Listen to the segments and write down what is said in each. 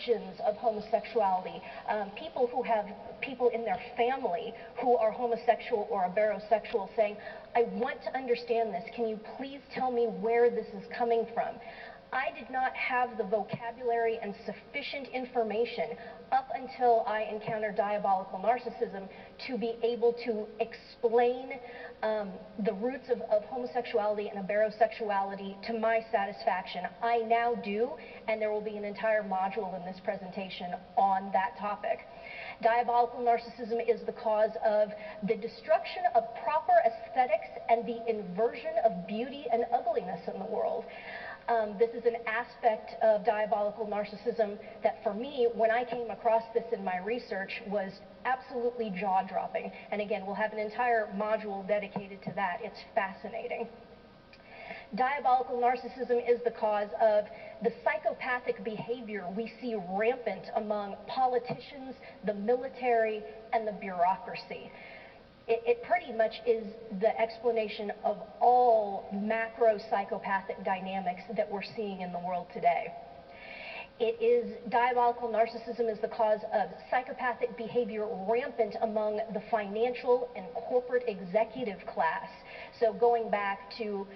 origins of homosexuality, people who have people in their family who are homosexual or aberosexual saying, I want to understand this. Can you please tell me where this is coming from? I did not have the vocabulary and sufficient information up until I encountered diabolical narcissism to be able to explain the roots of homosexuality and aberosexuality to my satisfaction. I now do, and there will be an entire module in this presentation on that topic. Diabolical narcissism is the cause of the destruction of proper aesthetics and the inversion of beauty and ugliness in the world. This is an aspect of diabolical narcissism that for me, when I came across this in my research, was absolutely jaw-dropping. And again, we'll have an entire module dedicated to that. It's fascinating. Diabolical narcissism is the cause of the psychopathic behavior we see rampant among politicians, the military, and the bureaucracy. It pretty much is the explanation of all macro psychopathic dynamics that we're seeing in the world today. Diabolical narcissism is the cause of psychopathic behavior rampant among the financial and corporate executive class. So going back to,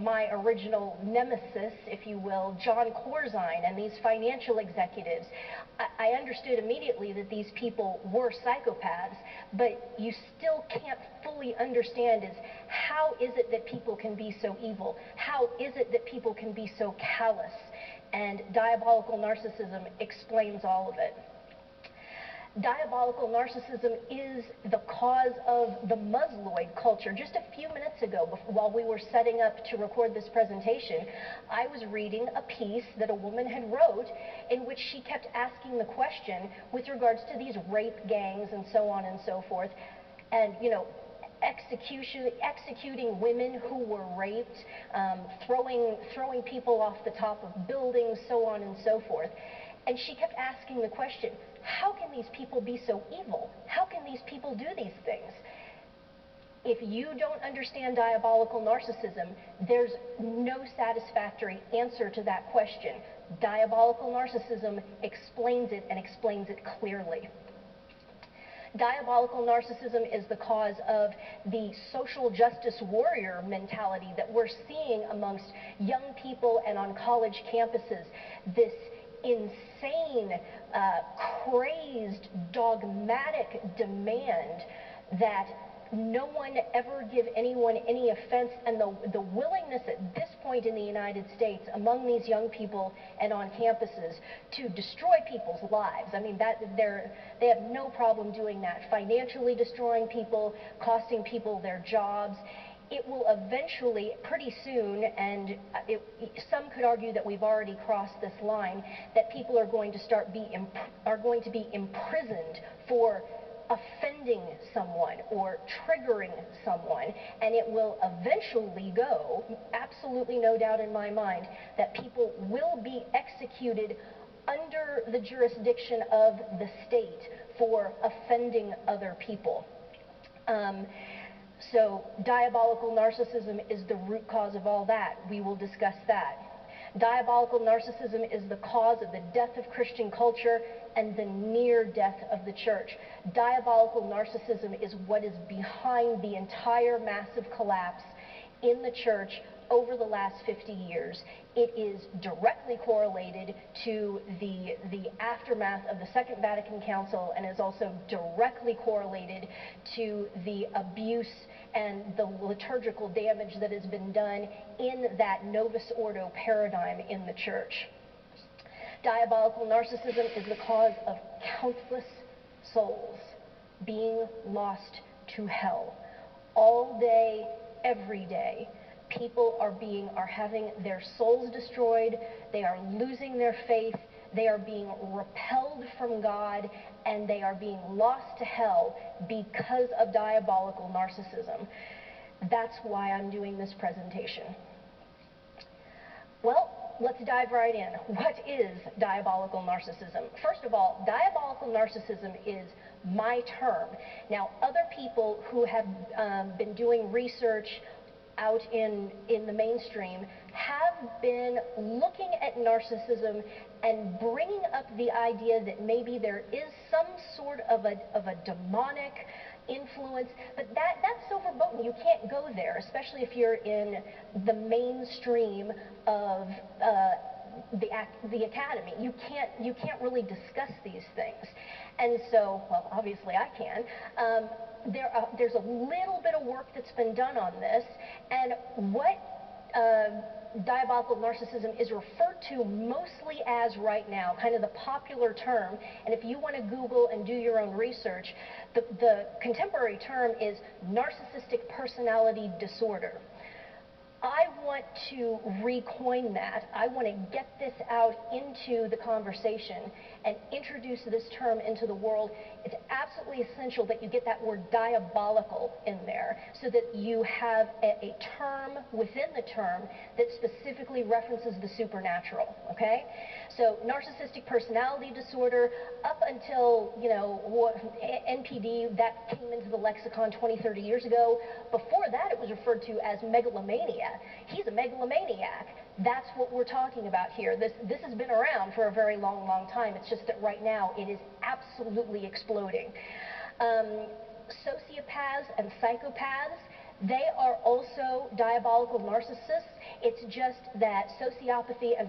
my original nemesis, if you will, John Corzine and these financial executives, I understood immediately that these people were psychopaths, but you still can't fully understand is how is it that people can be so evil? How is it that people can be so callous? And diabolical narcissism explains all of it. Diabolical narcissism is the cause of the Musloid culture. Just a few minutes ago, while we were setting up to record this presentation, I was reading a piece that a woman had wrote in which she kept asking the question with regards to these rape gangs and so on and so forth, and executing women who were raped, throwing people off the top of buildings, so on and so forth. And she kept asking the question, how can these people be so evil? How can these people do these things? If you don't understand diabolical narcissism, there's no satisfactory answer to that question. Diabolical narcissism explains it and explains it clearly. Diabolical narcissism is the cause of the social justice warrior mentality that we're seeing amongst young people and on college campuses. This insane, crazed, dogmatic demand that no one ever give anyone any offense, and the willingness at this point in the United States among these young people and on campuses to destroy people's lives. I mean, they have no problem doing that, financially destroying people, costing people their jobs. It will eventually, pretty soon, and some could argue that we've already crossed this line, that people are going to be imprisoned for offending someone or triggering someone, and it will eventually go, absolutely no doubt in my mind, that people will be executed under the jurisdiction of the state for offending other people. So diabolical narcissism is the root cause of all that. We will discuss that. Diabolical narcissism is the cause of the death of Christian culture and the near death of the church. Diabolical narcissism is what is behind the entire massive collapse in the church over the last 50 years. It is directly correlated to the aftermath of the Second Vatican Council and is also directly correlated to the abuse and the liturgical damage that has been done in that Novus Ordo paradigm in the church. Diabolical narcissism is the cause of countless souls being lost to hell. All day, every day, people are having their souls destroyed, they are losing their faith, they are being repelled from God, and they are being lost to hell because of diabolical narcissism. That's why I'm doing this presentation. Well, let's dive right in. What is diabolical narcissism? First of all, diabolical narcissism is my term. Now, other people who have been doing research out in the mainstream have been looking at narcissism and bringing up the idea that maybe there is some sort of a demonic influence, but that's overbought. You can't go there, especially if you're in the mainstream of the academy. You can't really discuss these things. And so, well, obviously I can. There's a little bit of work that's been done on this, and what diabolical narcissism is referred to mostly as right now, kind of the popular term, and if you want to Google and do your own research, the contemporary term is narcissistic personality disorder. I want to recoin that. I want to get this out into the conversation and introduce this term into the world. It's absolutely essential that you get that word diabolical in there so that you have a term within the term that specifically references the supernatural, okay? So narcissistic personality disorder, up until, NPD, that came into the lexicon 20, 30 years ago. Before that, it was referred to as megalomania. He's a megalomaniac. That's what we're talking about here. This has been around for a very long, long time. It's just that right now it is absolutely exploding. Sociopaths and psychopaths, they are also diabolical narcissists. It's just that sociopathy and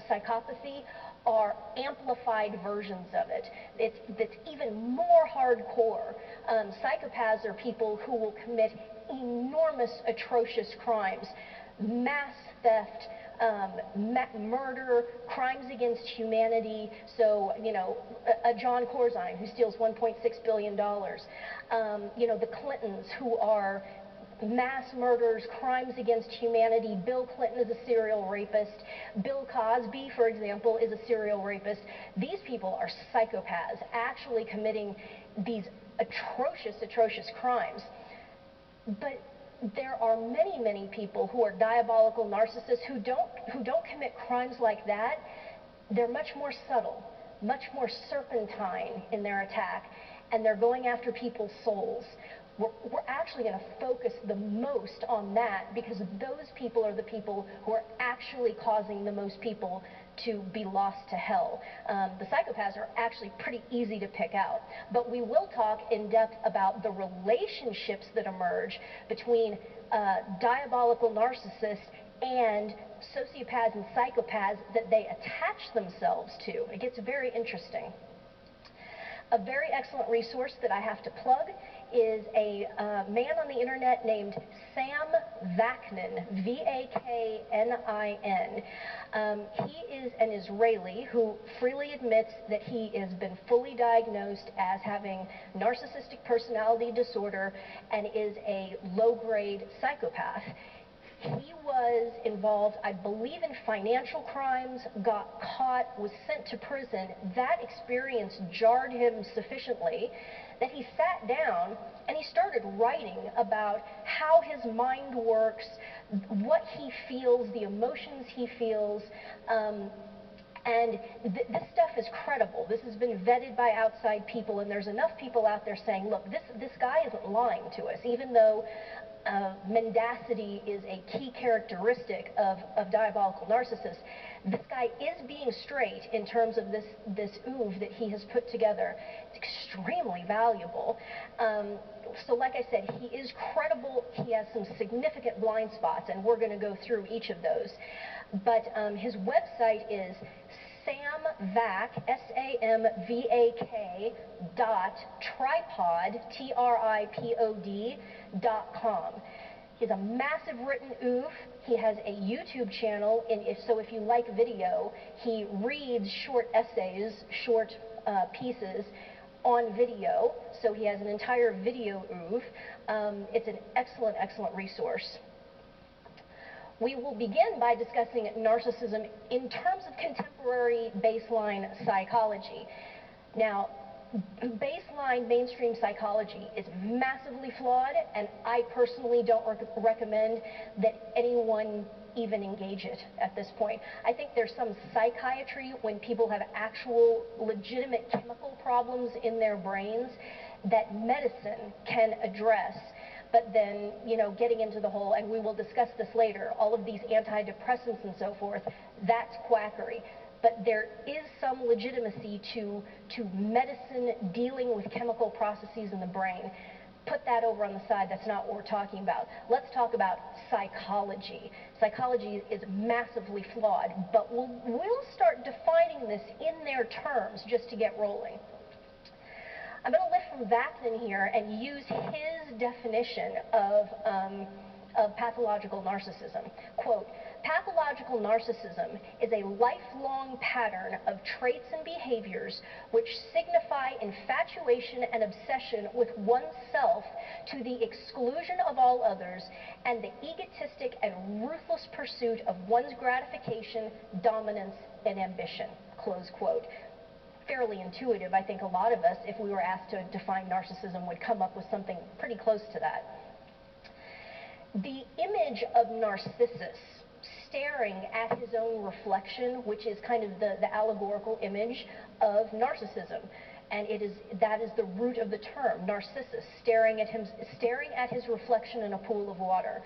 psychopathy are amplified versions of it. It's even more hardcore. Psychopaths are people who will commit enormous, atrocious crimes, mass theft, murder, crimes against humanity. So, a John Corzine who steals $1.6 billion. The Clintons who are mass murders, crimes against humanity. Bill Clinton is a serial rapist. Bill Cosby, for example, is a serial rapist. These people are psychopaths, actually committing these atrocious, atrocious crimes. But there are many, many people who are diabolical narcissists who don't commit crimes like that. They're much more subtle, much more serpentine in their attack, and they're going after people's souls. We're actually going to focus the most on that because those people are the people who are actually causing the most people to be lost to hell. The psychopaths are actually pretty easy to pick out, but we will talk in depth about the relationships that emerge between diabolical narcissists and sociopaths and psychopaths that they attach themselves to. It gets very interesting. A very excellent resource that I have to plug is a man on the internet named Sam Vaknin, V-A-K-N-I-N. He is an Israeli who freely admits that he has been fully diagnosed as having narcissistic personality disorder and is a low-grade psychopath. He was involved, I believe, in financial crimes, got caught, was sent to prison. That experience jarred him sufficiently that he sat down and he started writing about how his mind works, what he feels, the emotions he feels, and this stuff is credible. This has been vetted by outside people, and there's enough people out there saying, look, this guy isn't lying to us, even though mendacity is a key characteristic of diabolical narcissists. This guy is being straight in terms of this oeuvre that he has put together. It's extremely valuable. So like I said, he is credible. He has some significant blind spots, and we're going to go through each of those. But his website is samvak, S-A-M-V-A-K .tripod, Tripod.com. He has a massive written oeuvre. He has a YouTube channel, so if you like video, he reads short essays, short pieces on video, so he has an entire video oeuvre. It's an excellent, excellent resource. We will begin by discussing narcissism in terms of contemporary baseline psychology. Now, baseline mainstream psychology is massively flawed, and I personally don't recommend that anyone even engage it at this point. I think there's some psychiatry when people have actual legitimate chemical problems in their brains that medicine can address. But then, getting into the whole, and we will discuss this later, all of these antidepressants and so forth, that's quackery. but there is some legitimacy to medicine dealing with chemical processes in the brain. Put that over on the side. That's not what we're talking about. Let's talk about psychology. Psychology is massively flawed, but we'll start defining this in their terms just to get rolling. I'm going to lift from Vaknin here and use his definition of pathological narcissism. Quote, pathological narcissism is a lifelong pattern of traits and behaviors which signify infatuation and obsession with oneself to the exclusion of all others and the egotistic and ruthless pursuit of one's gratification, dominance, and ambition. Close quote. Fairly intuitive. I think a lot of us, if we were asked to define narcissism, would come up with something pretty close to that. The image of Narcissus staring at his own reflection, which is kind of the allegorical image of narcissism, and that is the root of the term, Narcissus, staring at his reflection in a pool of water.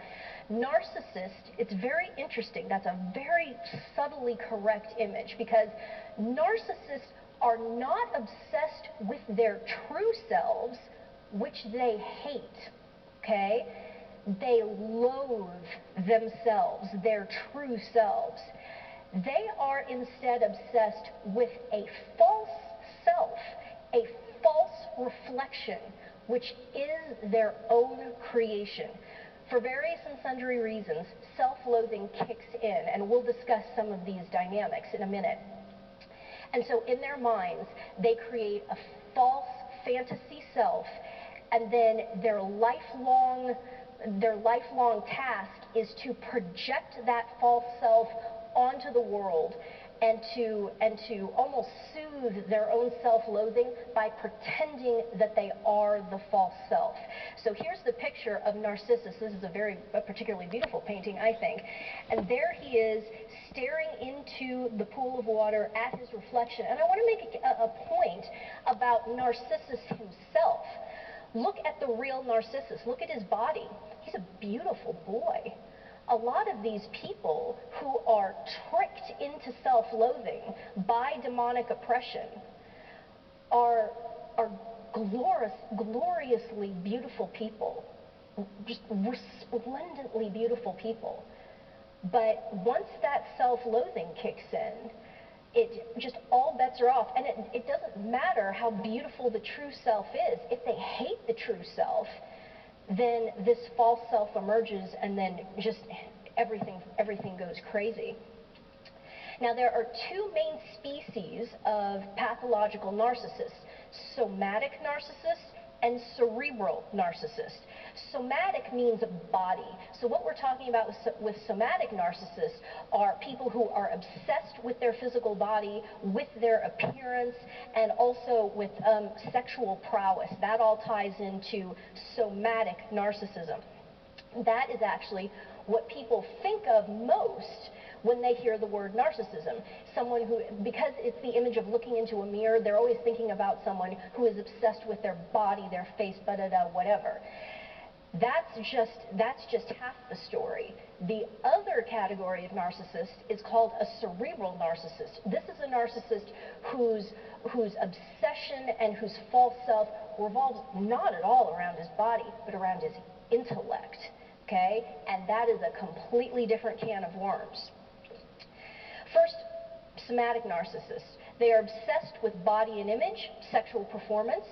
Narcissist, it's very interesting. That's a very subtly correct image, because narcissists are not obsessed with their true selves, which they hate, okay? They loathe themselves, their true selves. They are instead obsessed with a false self, a false reflection, which is their own creation. For various and sundry reasons, self-loathing kicks in, and we'll discuss some of these dynamics in a minute. And so in their minds, they create a false fantasy self, and then their lifelong task is to project that false self onto the world and to almost soothe their own self-loathing by pretending that they are the false self. So here's the picture of Narcissus. This is a particularly beautiful painting, I think. And there he is staring into the pool of water at his reflection. And I want to make a point about Narcissus himself. Look at the real Narcissus. Look at his body. He's a beautiful boy. A lot of these people who are tricked into self-loathing by demonic oppression are gloriously beautiful people, just resplendently beautiful people. But once that self-loathing kicks in, it just all bets are off. And it doesn't matter how beautiful the true self is. If they hate the true self, then this false self emerges, and then just everything goes crazy. Now, there are two main species of pathological narcissists: somatic narcissists and cerebral narcissist. Somatic means body. So what we're talking about with somatic narcissists are people who are obsessed with their physical body, with their appearance, and also with sexual prowess. That all ties into somatic narcissism. That is actually what people think of most when they hear the word narcissism. Someone who, because it's the image of looking into a mirror, they're always thinking about someone who is obsessed with their body, their face, whatever. That's just half the story. The other category of narcissist is called a cerebral narcissist. This is a narcissist whose obsession and whose false self revolves not at all around his body, but around his intellect. Okay? And that is a completely different can of worms. First, somatic narcissists. They are obsessed with body and image, sexual performance.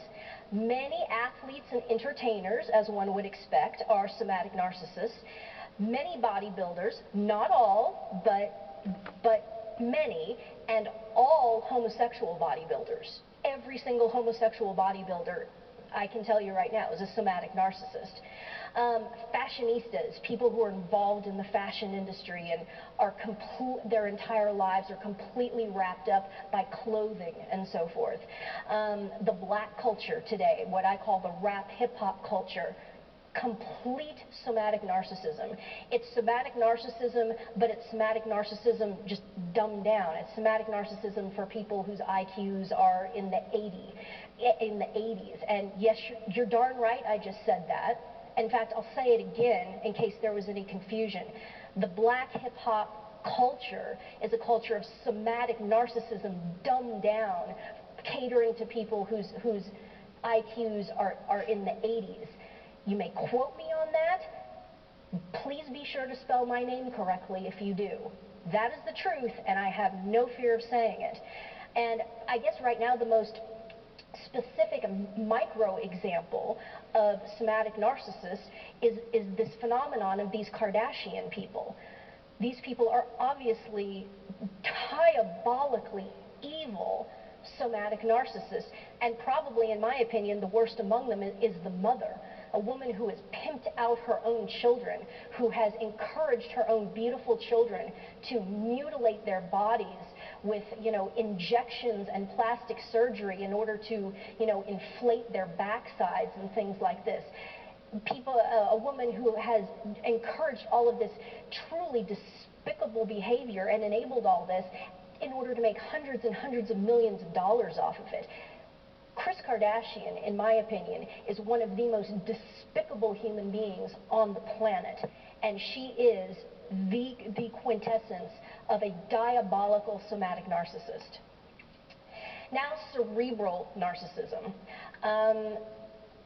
Many athletes and entertainers, as one would expect, are somatic narcissists. Many bodybuilders, not all, but many, and all homosexual bodybuilders. Every single homosexual bodybuilder, I can tell you right now, is a somatic narcissist. Fashionistas, people who are involved in the fashion industry and are their entire lives are completely wrapped up by clothing and so forth. The black culture today, what I call the rap hip-hop culture, complete somatic narcissism. It's somatic narcissism, but it's somatic narcissism just dumbed down. It's somatic narcissism for people whose IQs are in the 80s. And yes, you're darn right, I just said that. In fact, I'll say it again in case there was any confusion. The black hip-hop culture is a culture of somatic narcissism dumbed down, catering to people whose IQs are in the 80s. You may quote me on that. Please be sure to spell my name correctly if you do. That is the truth, and I have no fear of saying it. And I guess right now the most specific micro example of somatic narcissists is this phenomenon of these Kardashian people. These people are obviously diabolically evil somatic narcissists, and probably, in my opinion, the worst among them is the mother. A woman who has pimped out her own children, who has encouraged her own beautiful children to mutilate their bodies with, injections and plastic surgery in order to, inflate their backsides and things like this. A woman who has encouraged all of this truly despicable behavior and enabled all this in order to make hundreds and hundreds of millions of dollars off of it. Kris Kardashian, in my opinion, is one of the most despicable human beings on the planet, and she is the quintessence of a diabolical somatic narcissist. Now, cerebral narcissism.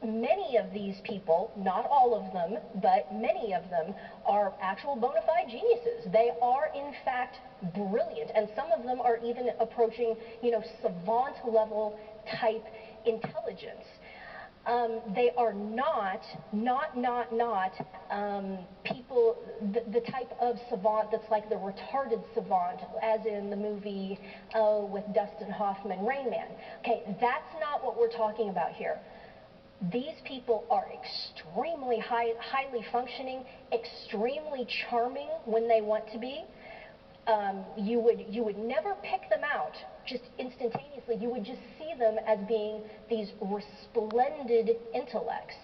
Many of these people, not all of them, but many of them, are actual bona fide geniuses. They are, in fact, brilliant, and some of them are even approaching, savant level type intelligence. They are not people, the type of savant that's like the retarded savant, as in the movie with Dustin Hoffman, Rain Man. Okay, that's not what we're talking about here. These people are extremely highly functioning, extremely charming when they want to be. You would never pick them out just instantaneously. You would just see them as being these resplendent intellects.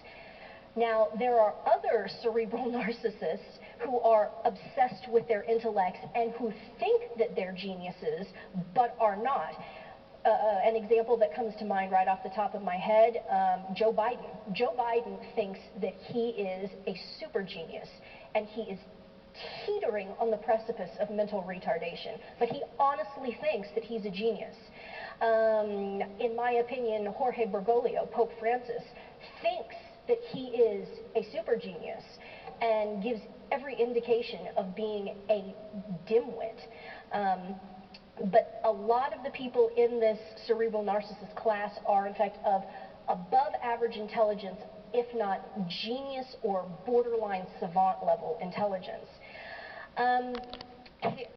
Now, there are other cerebral narcissists who are obsessed with their intellects and who think that they're geniuses, but are not. An example that comes to mind right off the top of my head, Joe Biden. Joe Biden thinks that he is a super genius, and he is teetering on the precipice of mental retardation, but he honestly thinks that he's a genius. In my opinion, Jorge Bergoglio, Pope Francis, thinks that he is a super genius and gives every indication of being a dimwit. But a lot of the people in this cerebral narcissist class are, in fact, of above average intelligence, if not genius or borderline savant level intelligence.